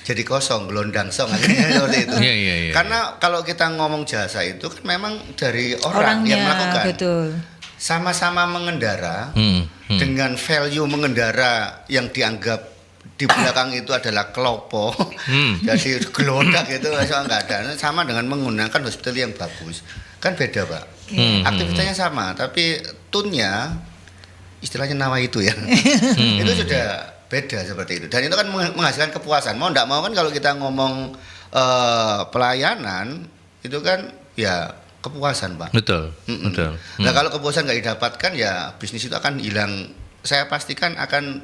C: Jadi kosong, gelondang song akhirnya seperti itu.
A: Iya.
C: Karena kalau kita ngomong jasa itu kan memang dari orang
B: Orangnya,
C: yang melakukan.
B: betul.
C: Sama-sama mengendara dengan value mengendara yang dianggap di belakang itu adalah kelopo, jadi gelondak itu nggak ada. Sama dengan menggunakan hospital yang bagus, kan beda Pak. Aktivitasnya sama, tapi tunnya istilahnya nawa itu ya, itu sudah beda seperti itu. Dan itu kan menghasilkan kepuasan. Mau nggak mau kan kalau kita ngomong pelayanan itu kan ya kepuasan Pak.
A: Betul.
C: Nah kalau kepuasan nggak didapatkan ya bisnis itu akan hilang. Saya pastikan akan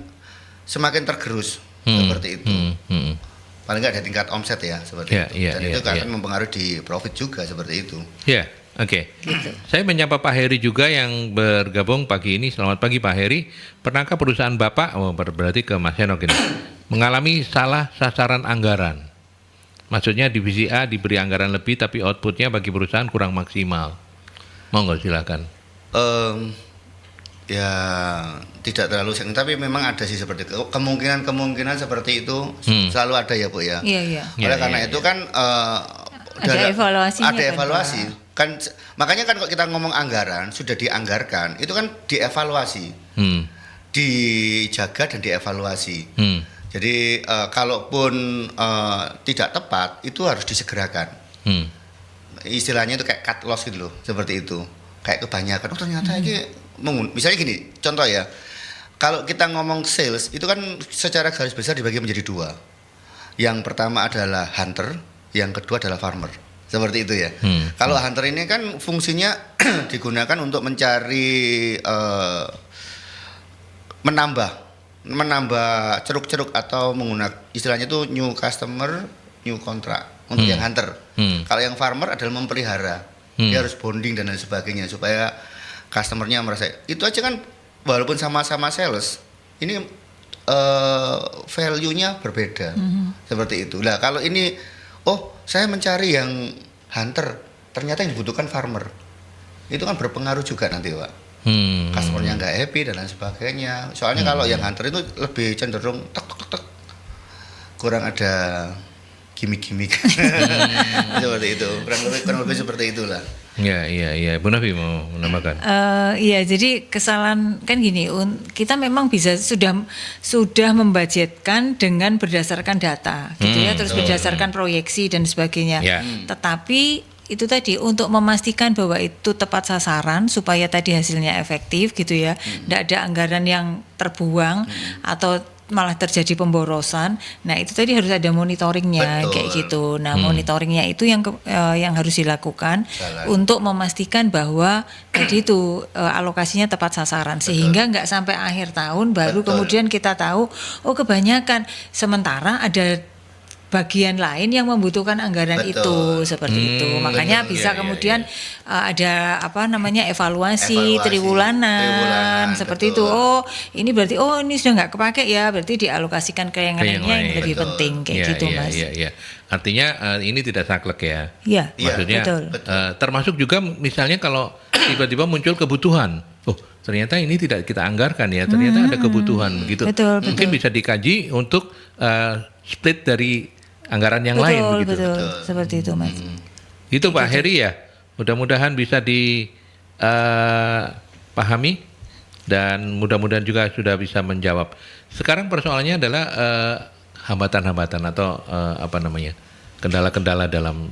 C: semakin tergerus seperti itu. Paling nggak ada tingkat omset ya seperti itu. Dan itu akan mempengaruhi di profit juga seperti itu.
A: Ya, oke. Saya menyapa Pak Heri juga yang bergabung pagi ini. Selamat pagi Pak Heri. Pernahkah perusahaan Bapak, berarti ke Mas Henok ini, mengalami salah sasaran anggaran? Maksudnya divisi A diberi anggaran lebih tapi outputnya bagi perusahaan kurang maksimal. Monggo silakan.
C: Ya tidak terlalu sering, tapi memang ada sih seperti itu. Kemungkinan seperti itu selalu ada ya Bu ya.
B: Iya.
C: Oleh karena itu kan
B: ada evaluasinya.
C: Ada evaluasi. Kan makanya kan kalau kita ngomong anggaran sudah dianggarkan, itu kan dievaluasi. Dijaga dan dievaluasi. Jadi kalaupun tidak tepat itu harus disegerakan. Istilahnya itu kayak cut loss gitu loh, seperti itu. Kayak kebanyakan. Oh ternyata ini misalnya gini, contoh ya. Kalau kita ngomong sales itu kan secara garis besar dibagi menjadi dua. Yang pertama adalah hunter, yang kedua adalah farmer. Seperti itu ya. Kalau hunter ini kan fungsinya digunakan untuk mencari menambah ceruk-ceruk atau menggunakan istilahnya itu new customer, new contract untuk yang hunter. Kalau yang farmer adalah memelihara, dia harus bonding dan lain sebagainya supaya customernya merasa itu aja kan walaupun sama-sama sales, ini value-nya berbeda seperti itu. Nah kalau ini, saya mencari yang hunter, ternyata yang dibutuhkan farmer, itu kan berpengaruh juga nanti Pak. Customernya nggak happy dan lain sebagainya. Soalnya kalau yang hunter itu lebih cenderung tek, kurang ada gimmick. Seperti itu. Kurang lebih seperti itulah.
A: Iya. Bu Novi mau menambahkan.
B: Iya, jadi kesalahan kan gini, kita memang bisa sudah membudgetkan dengan berdasarkan data, gitu ya, terus berdasarkan proyeksi dan sebagainya. Tetapi itu tadi untuk memastikan bahwa itu tepat sasaran supaya tadi hasilnya efektif gitu ya, tidak ada anggaran yang terbuang atau malah terjadi pemborosan. Nah itu tadi harus ada monitoringnya. Betul. Kayak gitu. Nah monitoringnya itu yang harus dilakukan untuk memastikan bahwa tadi itu alokasinya tepat sasaran. Betul. Sehingga nggak sampai akhir tahun baru kemudian kita tahu kebanyakan, sementara ada bagian lain yang membutuhkan anggaran itu seperti itu. Makanya bisa kemudian ada evaluasi triwulanan seperti itu. Ini berarti ini sudah nggak kepake ya, berarti dialokasikan ke yang lainnya yang lebih penting kayak gitu Mas.
A: Iya. Artinya ini tidak saklek ya.
B: Iya.
A: Maksudnya termasuk juga misalnya kalau tiba-tiba muncul kebutuhan. Ternyata ini tidak kita anggarkan ya. Ternyata ada kebutuhan begitu.
B: Betul.
A: Mungkin bisa dikaji untuk split dari anggaran yang lain begitu.
B: Betul, seperti itu Mas.
A: Itu Pak Heri ya. Mudah-mudahan bisa dipahami dan mudah-mudahan juga sudah bisa menjawab. Sekarang persoalannya adalah hambatan-hambatan atau kendala-kendala dalam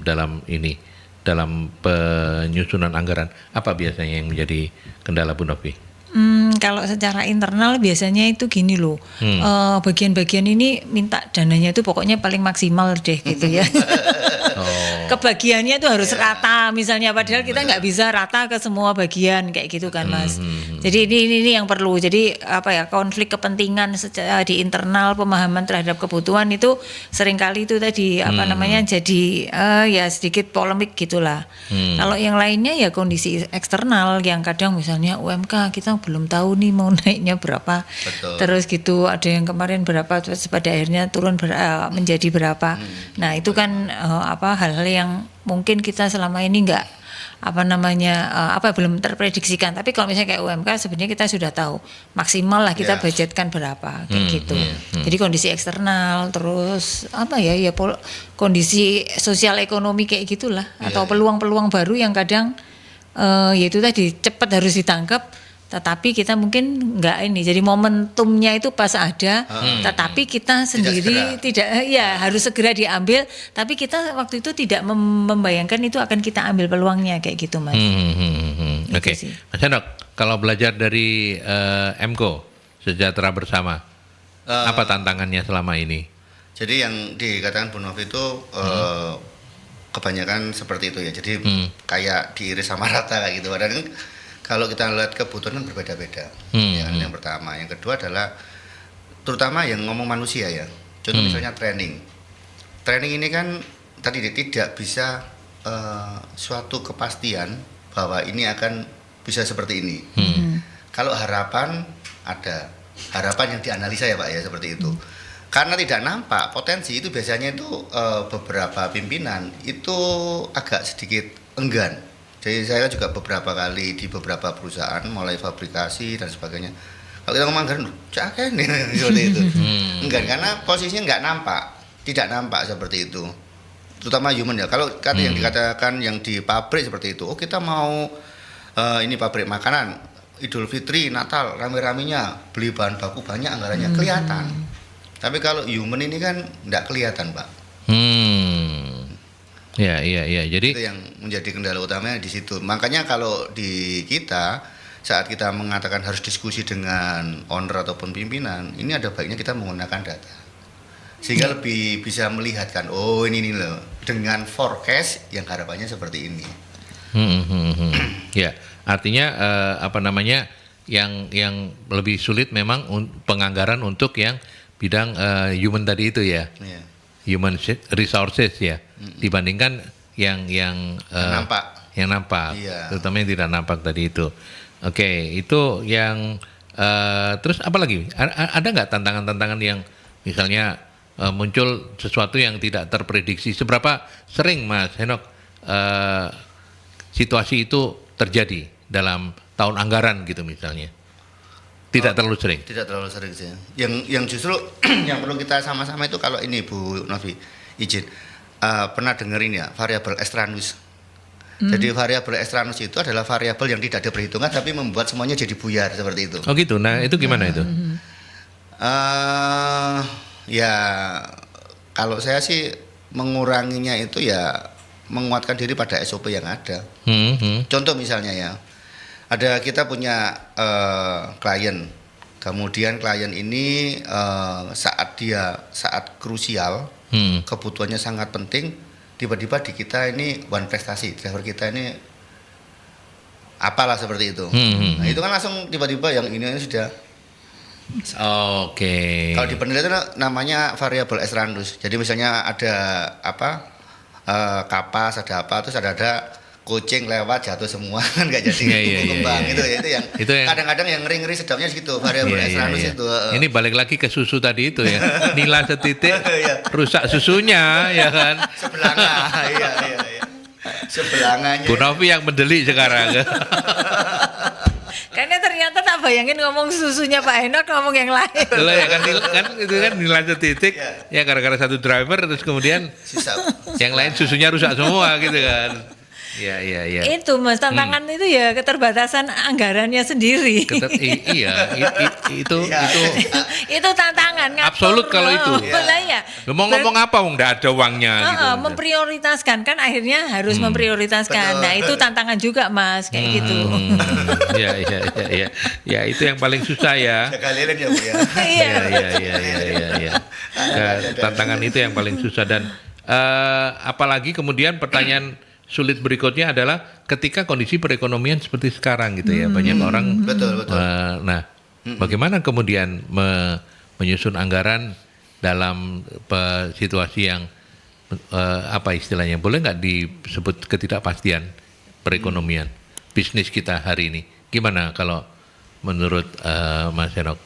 A: penyusunan anggaran. Apa biasanya yang menjadi kendala Bu Novi?
B: Kalau secara internal biasanya itu gini loh, bagian-bagian ini minta dananya itu pokoknya paling maksimal deh gitu ya. kebagiannya itu harus rata misalnya, padahal kita nggak bisa rata ke semua bagian kayak gitu kan Mas. Jadi ini yang perlu. Jadi apa ya, konflik kepentingan secara di internal, pemahaman terhadap kebutuhan itu seringkali itu tadi apa namanya jadi ya sedikit polemik gitulah. Kalau yang lainnya ya kondisi eksternal yang kadang misalnya UMK kita belum tahu nih mau naiknya berapa.
C: Betul.
B: Terus gitu ada yang kemarin berapa terus pada akhirnya turun menjadi berapa. Nah, itu kan hal-hal yang mungkin kita selama ini enggak belum terprediksikan. Tapi kalau misalnya kayak UMK sebenarnya kita sudah tahu maksimal lah kita budgetkan berapa kayak gitu. Jadi kondisi eksternal terus kondisi sosial ekonomi kayak gitulah atau peluang-peluang baru yang kadang yaitu tadi cepat harus ditangkap. Tetapi kita mungkin enggak ini, jadi momentumnya itu pas ada, tetapi kita sendiri tidak harus segera diambil, tapi kita waktu itu tidak membayangkan itu akan kita ambil peluangnya kayak gitu Mas.
A: Oke. Mas Henok, kalau belajar dari MKO Sejahtera Bersama, apa tantangannya selama ini?
C: Jadi yang dikatakan Bu Novi itu kebanyakan seperti itu ya, jadi kayak diiris sama rata kayak gitu. Padahal kalau kita lihat kebutuhan kan berbeda-beda. Yang pertama, yang kedua adalah terutama yang ngomong manusia ya. Contoh misalnya training. Training ini kan tadi tidak bisa suatu kepastian bahwa ini akan bisa seperti ini. Kalau harapan ada, harapan yang dianalisa ya Pak ya seperti itu. Karena tidak nampak potensi itu biasanya itu beberapa pimpinan itu agak sedikit enggan. Jadi saya juga beberapa kali di beberapa perusahaan mulai fabrikasi dan sebagainya. Kalau kita ngomong anggaran, cakep nih seperti itu. Enggak, karena posisinya nggak nampak, tidak nampak seperti itu. Terutama human ya. Kalau yang dikatakan yang di pabrik seperti itu, kita mau ini pabrik makanan, Idul Fitri, Natal, rame-ramenya beli bahan baku banyak anggarannya kelihatan. Tapi kalau human ini kan nggak kelihatan Pak.
A: Ya. Jadi
C: itu yang menjadi kendala utamanya di situ. Makanya kalau di kita saat kita mengatakan harus diskusi dengan owner ataupun pimpinan, ini ada baiknya kita menggunakan data. Sehingga lebih bisa melihatkan, oh ini loh dengan forecast yang harapannya seperti ini.
A: Ya, artinya yang lebih sulit memang penganggaran untuk yang bidang human tadi itu ya. Human resources ya, dibandingkan yang nampak, terutama yang tidak nampak tadi itu. Oke, itu yang terus apa lagi? Ada nggak tantangan-tantangan yang misalnya muncul sesuatu yang tidak terprediksi? Seberapa sering Mas Henok situasi itu terjadi dalam tahun anggaran gitu misalnya? Tidak terlalu sering. Tidak
C: terlalu sering sih. Yang justru yang perlu kita sama-sama itu kalau ini Bu Novi izin pernah dengerin ya variabel Estranus. Jadi variabel Estranus itu adalah variabel yang tidak ada perhitungan tapi membuat semuanya jadi buyar seperti itu.
A: Oh gitu. Nah itu gimana itu?
C: Ya kalau saya sih menguranginya itu ya menguatkan diri pada SOP yang ada. Contoh misalnya ya. Kita punya klien, kemudian klien ini saat krusial, kebutuhannya sangat penting, tiba-tiba di kita ini one prestasi, driver kita ini apalah seperti itu. Nah itu kan langsung tiba-tiba yang ini sudah. Kalau di penelitian itu namanya variabel Estranus. Jadi misalnya ada kapas, ada apa, terus ada kucing lewat jatuh semua kan nggak jadi kembang itu yang kadang-kadang yang ngeri-ngeri sedapnya segitu variabel Estranus itu.
A: Ini balik lagi ke susu tadi itu ya, nilai setitik rusak susunya ya kan.
C: Sebelanganya.
A: Bu Novi yang mendelik sekarang.
B: Karena ternyata tak bayangin ngomong susunya Pak Henok ngomong yang lain.
A: Loh ya kan itu kan nilai setitik ya gara-gara satu driver terus kemudian yang lain susunya rusak semua gitu kan. Iya.
B: Itu Mas tantangan itu ya keterbatasan anggarannya sendiri. Itu tantangan.
A: Absolut kalau itu. Mau ngomong apa? Nggak ada uangnya. Gitu.
B: Memprioritaskan kan akhirnya harus memprioritaskan. Nah itu tantangan juga Mas kayak gitu.
A: Iya. Ya itu yang paling susah ya.
C: Kalian ya Bu ya.
A: Iya. Tantangan itu yang paling susah dan Apalagi kemudian pertanyaan sulit berikutnya adalah ketika kondisi perekonomian seperti sekarang gitu ya, banyak orang.
C: Betul.
A: Nah, bagaimana kemudian menyusun anggaran dalam situasi yang apa istilahnya? Boleh nggak disebut ketidakpastian perekonomian bisnis kita hari ini? Gimana kalau menurut Mas Henok?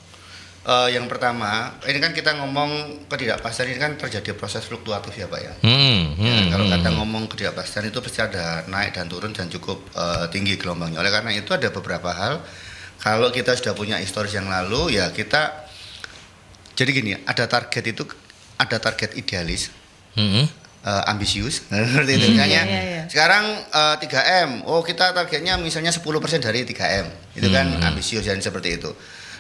C: Yang pertama, ini kan kita ngomong ketidakpastian ini kan terjadi proses fluktuatif ya Pak ya. Kalau kata ngomong ketidakpastian itu pasti ada naik dan turun dan cukup tinggi gelombangnya. Oleh karena itu ada beberapa hal. Kalau kita sudah punya historis yang lalu ya kita. Jadi gini, ada target idealis. Ambisius seperti itu misalnya sekarang 3M kita targetnya misalnya 10% dari 3M itu kan ambisius dan seperti itu,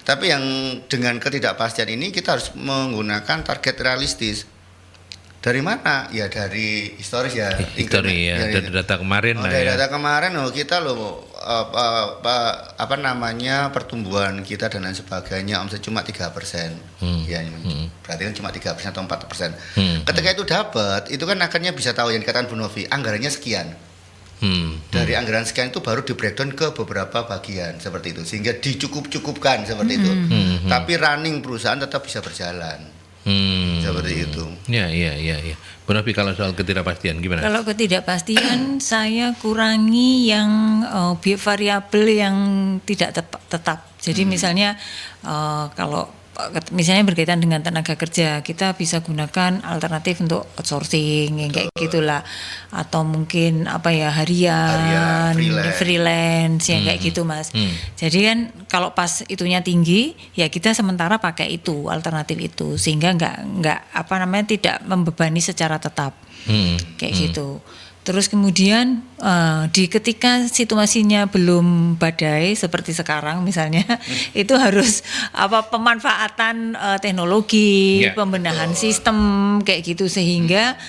C: tapi yang dengan ketidakpastian ini kita harus menggunakan target realistis. Dari mana? Ya dari historis ya.
A: Dari data kemarin lah ya.
C: Dari data kemarin kita pertumbuhan kita dan lain sebagainya omset cuma 3%. Ya, berarti kan cuma 3% atau 4%. Ketika itu dapat, itu kan akhirnya bisa tahu yang dikatakan Bu Novi, anggarannya sekian. Dari anggaran sekian itu baru di breakdown ke beberapa bagian seperti itu, sehingga dicukup-cukupkan seperti itu. Tapi running perusahaan tetap bisa berjalan. Seperti itu.
A: Ya. Bu Novi, kalau soal ketidakpastian gimana?
B: Kalau ketidakpastian saya kurangi yang variabel yang tidak tetap. Jadi misalnya kalau misalnya berkaitan dengan tenaga kerja, kita bisa gunakan alternatif untuk outsourcing yang kayak gitulah, atau mungkin harian freelance yang kayak gitu Mas. Jadi kan kalau pas itunya tinggi ya kita sementara pakai itu alternatif itu, sehingga nggak tidak membebani secara tetap kayak gitu. Terus kemudian ketika situasinya belum badai seperti sekarang misalnya, itu harus pemanfaatan teknologi, pembenahan sistem kayak gitu, sehingga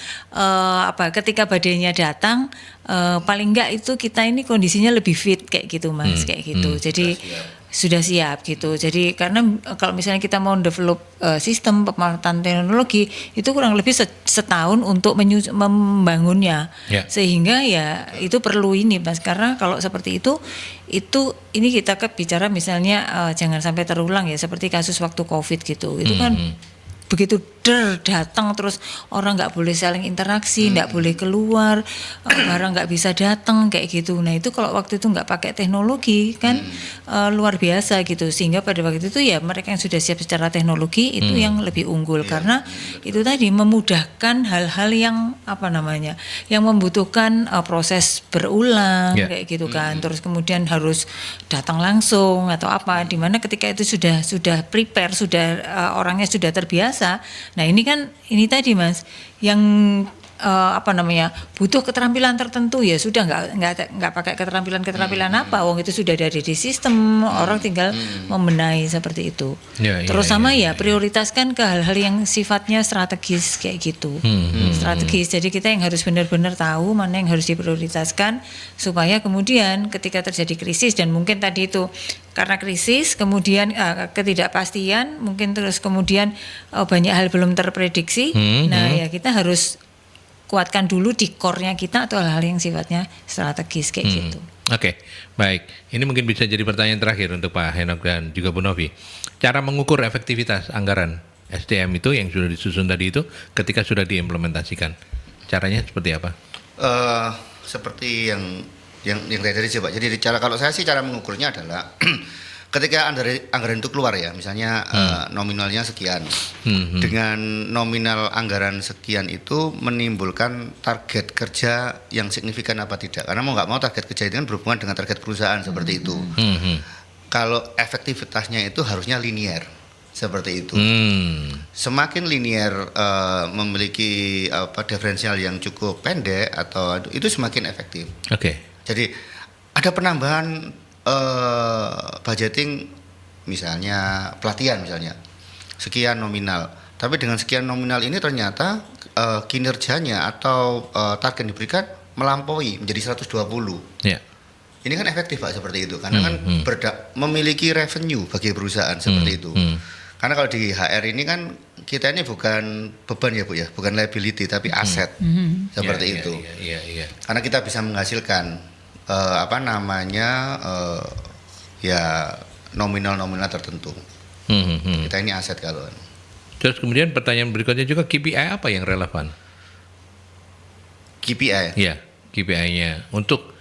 B: ketika badainya datang paling enggak itu kita ini kondisinya lebih fit kayak gitu Mas, kayak gitu. Jadi sudah siap gitu. Jadi karena kalau misalnya kita mau develop sistem pemanfaatan teknologi itu kurang lebih setahun untuk membangunnya, sehingga ya itu perlu ini Mas, karena kalau seperti itu ini kita bicara misalnya jangan sampai terulang ya seperti kasus waktu COVID gitu. Itu kan begitu datang terus orang nggak boleh saling interaksi, nggak boleh keluar, barang nggak bisa datang kayak gitu. Nah itu kalau waktu itu nggak pakai teknologi kan luar biasa gitu, sehingga pada waktu itu ya mereka yang sudah siap secara teknologi itu yang lebih unggul, karena itu tadi memudahkan hal-hal yang yang membutuhkan proses berulang kayak gitu kan. Terus kemudian harus datang langsung atau dimana ketika itu sudah prepare, orangnya sudah terbiasa. Nah ini tadi Mas yang butuh keterampilan tertentu ya sudah nggak pakai keterampilan wong itu sudah ada di sistem, orang tinggal membenahi seperti itu. Terus prioritaskan ke hal-hal yang sifatnya strategis kayak gitu. Strategis, jadi kita yang harus benar-benar tahu mana yang harus diprioritaskan supaya kemudian ketika terjadi krisis, dan mungkin tadi itu karena krisis kemudian ketidakpastian mungkin, terus kemudian banyak hal belum terprediksi. Nah ya kita harus kuatkan dulu di core-nya kita atau hal-hal yang sifatnya strategis kayak gitu.
A: Oke, baik. Ini mungkin bisa jadi pertanyaan terakhir untuk Pak Henok dan juga Bu Novi. Cara mengukur efektivitas anggaran SDM itu yang sudah disusun tadi itu ketika sudah diimplementasikan, caranya seperti apa?
C: Seperti yang tadi coba. Jadi kalau saya sih cara mengukurnya adalah ketika anggaran itu keluar ya, misalnya nominalnya sekian, dengan nominal anggaran sekian itu menimbulkan target kerja yang signifikan apa tidak? Karena mau nggak mau target kerja itu kan berhubungan dengan target perusahaan seperti itu. Kalau efektivitasnya itu harusnya linear seperti itu. Semakin linear memiliki diferensial yang cukup pendek atau itu semakin efektif. Jadi ada penambahan budgeting misalnya pelatihan misalnya sekian nominal, tapi dengan sekian nominal ini ternyata kinerjanya atau target yang diberikan melampaui menjadi 120. Ini kan efektif Pak seperti itu, karena kan memiliki revenue bagi perusahaan seperti itu. Karena kalau di HR ini kan kita ini bukan beban ya Bu ya, bukan liability tapi aset seperti
A: Iya,
C: itu.
A: Iya.
C: Karena kita bisa menghasilkan ya nominal tertentu. Kita ini aset kalau.
A: Terus kemudian pertanyaan berikutnya juga KPI apa yang relevan?
C: KPI.
A: Iya, KPI-nya untuk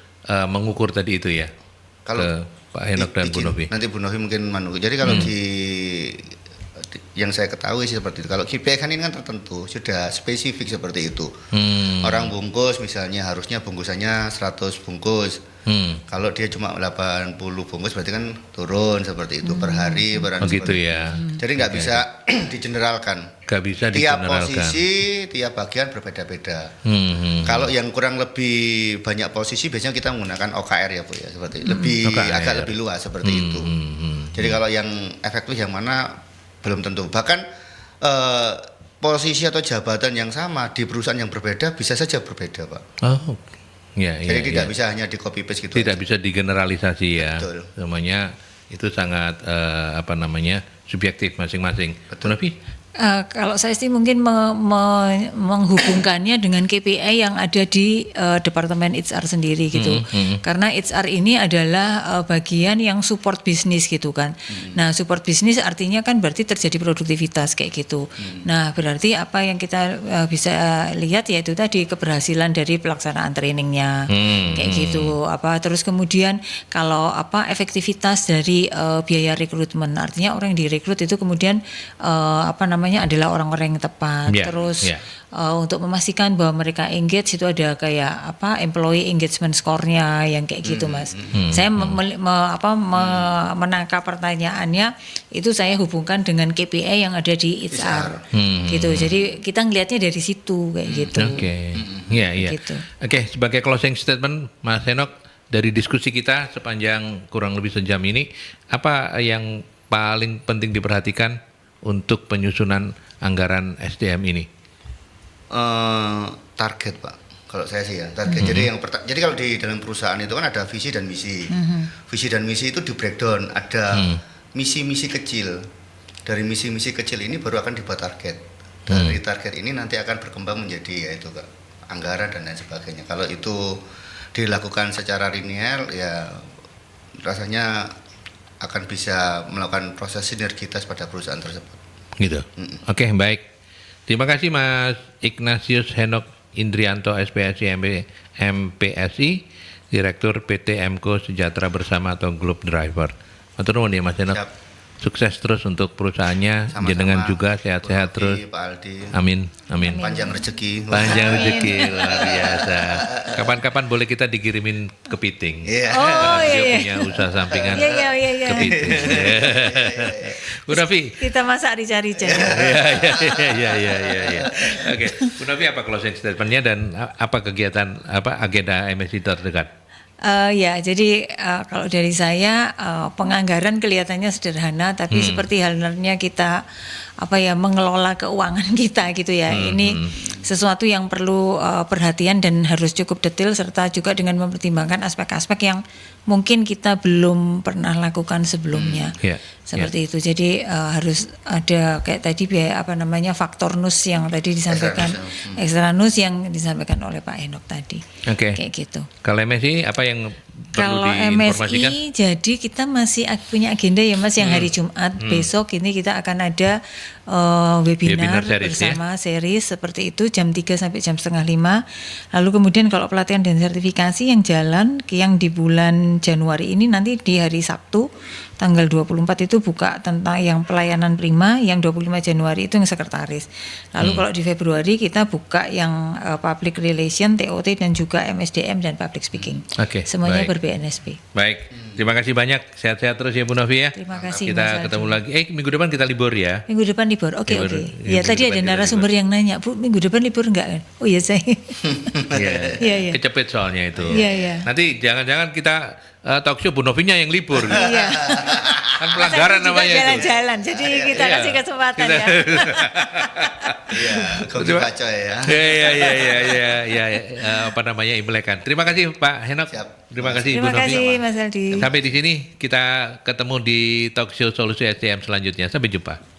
A: mengukur tadi itu ya.
C: Kalau
A: ke Pak Henok dan Bu
C: izin,
A: Novi.
C: nanti Bu Novi mungkin Jadi kalau yang saya ketahui sih seperti itu. Kalau KPI kan ini kan tertentu, sudah spesifik seperti itu. Orang bungkus misalnya harusnya bungkusannya 100 bungkus. Kalau dia cuma 80 bungkus berarti kan turun seperti itu per hari.
A: Begitu ya.
C: Jadi nggak bisa digeneralkan.
A: Nggak bisa
C: Tiap
A: digeneralkan.
C: posisi, tiap bagian berbeda-beda. Kalau yang kurang lebih banyak posisi biasanya kita menggunakan OKR ya Bu ya, seperti lebih
A: OKR.
C: agak lebih luas seperti itu. Jadi kalau yang efektif yang mana belum tentu. Bahkan posisi atau jabatan yang sama di perusahaan yang berbeda bisa saja berbeda Pak.
A: Oh, ya.
C: Jadi tidak bisa hanya di copy paste gitu.
A: Tidak
C: aja.
A: bisa digeneralisasi ya.
C: Betul.
A: Semuanya itu sangat subjektif masing-masing. Bu Novi?
B: Kalau saya sih mungkin menghubungkannya dengan KPI yang ada di Departemen HR sendiri gitu. Karena HR ini adalah bagian yang support bisnis gitu kan. Nah, support bisnis artinya kan berarti terjadi produktivitas kayak gitu. Nah, berarti apa yang kita bisa lihat yaitu tadi keberhasilan dari pelaksanaan trainingnya kayak gitu. Terus kemudian kalau efektivitas dari biaya rekrutmen, artinya orang yang direkrut itu kemudian adalah orang-orang yang tepat. Terus untuk memastikan bahwa mereka engage itu ada kayak employee engagement score-nya yang kayak gitu Mas. Saya menangkap pertanyaannya itu saya hubungkan dengan KPI yang ada di HR gitu. Jadi kita ngelihatnya dari situ kayak gitu.
A: Oke. Iya.
B: Gitu.
A: Oke, sebagai closing statement Mas Henok, dari diskusi kita sepanjang kurang lebih sejam ini, apa yang paling penting diperhatikan untuk penyusunan anggaran SDM ini?
C: Target Pak, kalau saya sih ya target. Jadi kalau di dalam perusahaan itu kan ada visi dan misi. Visi dan misi itu di breakdown, ada misi-misi kecil. Dari misi-misi kecil ini baru akan dibuat target. Dari target ini nanti akan berkembang menjadi yaitu anggaran dan lain sebagainya. Kalau itu dilakukan secara linear ya rasanya akan bisa melakukan proses sinergitas pada perusahaan tersebut.
A: Gitu. Oke, baik. Terima kasih Mas Ignatius Henok Indrianto SPSI MPSI, Direktur PT Emco Sejahtera Bersama atau Globe Driver. Matur nuwun ya Mas Henok.
C: Siap.
A: Sukses terus untuk perusahaannya,
C: Sama-sama.
A: jenengan juga sehat-sehat
C: Bu
A: terus.
C: Novi, Pak Aldi.
A: Amin.
C: Panjang rezeki.
A: Panjang rezeki luar biasa. Kapan-kapan boleh kita dikirimin kepiting.
C: Iya.
B: Oh
A: Dia
B: iya.
A: punya usaha sampingan
B: Iya.
A: kepiting. Bu Novi.
B: Kita masak rica-rica.
A: Iya. Oke, Bu Novi apa closing statement-nya dan apa kegiatan agenda MSI terdekat?
B: Jadi kalau dari saya penganggaran kelihatannya sederhana, tapi seperti halnya kita mengelola keuangan kita gitu ya. Ini sesuatu yang perlu perhatian dan harus cukup detail serta juga dengan mempertimbangkan aspek-aspek yang mungkin kita belum pernah lakukan sebelumnya. Seperti itu. Jadi harus ada kayak tadi faktor NUS yang tadi disampaikan, ekstra NUS yang disampaikan oleh Pak Henok tadi.
A: Oke.
B: Kayak gitu.
A: Kalau MSI apa yang perlu
B: Kalau
A: diinformasikan?
B: MSI, jadi kita masih punya agenda ya Mas, yang hari Jumat besok ini kita akan ada webinar
A: series,
B: bersama series seperti itu jam 3 sampai jam setengah 5. Lalu kemudian kalau pelatihan dan sertifikasi yang jalan yang di bulan Januari ini nanti di hari Sabtu tanggal 24 itu buka tentang yang pelayanan prima, yang 25 Januari itu yang sekretaris. Lalu kalau di Februari kita buka yang public relation, TOT dan juga MSDM dan public speaking.
A: Oke,
B: Semuanya
A: baik.
B: ber-BNSP.
A: Baik, terima kasih banyak. Sehat-sehat terus ya Bu Novi ya.
B: Terima kasih,
A: Kita
B: Mas
A: ketemu
B: Aldi.
A: lagi. Minggu depan kita libur ya.
B: Minggu depan libur. Oke.
A: Libur.
B: Ya
A: Minggu
B: tadi
A: depan
B: ada
A: kita
B: narasumber yang nanya, Bu, minggu depan libur enggak? Oh iya saya. Iya.
A: Kecepet soalnya itu.
B: Iya.
A: Nanti jangan-jangan kita talk show Bu Novinya yang libur.
B: Iya.
A: Kan pelanggaran
B: Juga
A: namanya itu.
B: jalan-jalan. Jadi kita
A: Iya.
B: kasih kesempatan
A: Kita-
B: ya.
C: Iya, kopi bacoy ya.
A: Iya. Imlekan. Terima kasih Pak Henok.
C: Siap.
A: Terima kasih Bu
B: Terima
A: Novi.
B: kasih Mas Aldi.
A: Sampai di sini kita ketemu di talk show Solusi SDM selanjutnya. Sampai jumpa.